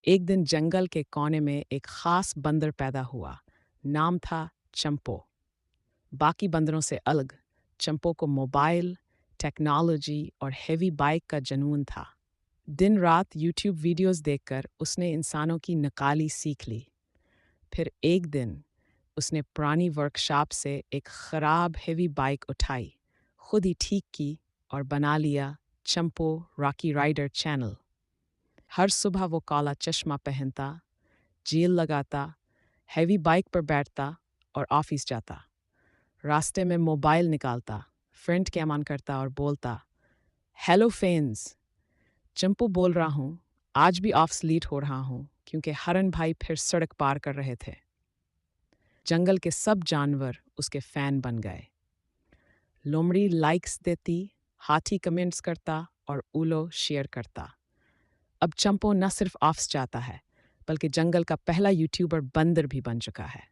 एक दिन जंगल के कोने में एक खास बंदर पैदा हुआ। नाम था चंपो। बाकी बंदरों से अलग, चंपो को मोबाइल, टेक्नोलॉजी और हेवी बाइक का जुनून था। दिन रात यूट्यूब वीडियोस देखकर उसने इंसानों की नकाली सीख ली। फिर एक दिन उसने पुरानी वर्कशॉप से एक खराब हेवी बाइक उठाई, खुद ही ठीक की और बना लिया चंपो रॉकी राइडर चैनल। हर सुबह वो काला चश्मा पहनता, जेल लगाता, हैवी बाइक पर बैठता और ऑफिस जाता। रास्ते में मोबाइल निकालता, फ्रंट कैम ऑन करता और बोलता, हेलो फ्रेंड्स, चंपू बोल रहा हूँ। आज भी ऑफिस लेट हो रहा हूँ क्योंकि हरन भाई फिर सड़क पार कर रहे थे। जंगल के सब जानवर उसके फैन बन गए। लोमड़ी लाइक्स देती, हाथी कमेंट्स करता और उलो शेयर करता। अब चंपो न सिर्फ ऑफिस जाता है, बल्कि जंगल का पहला यूट्यूबर बंदर भी बन चुका है।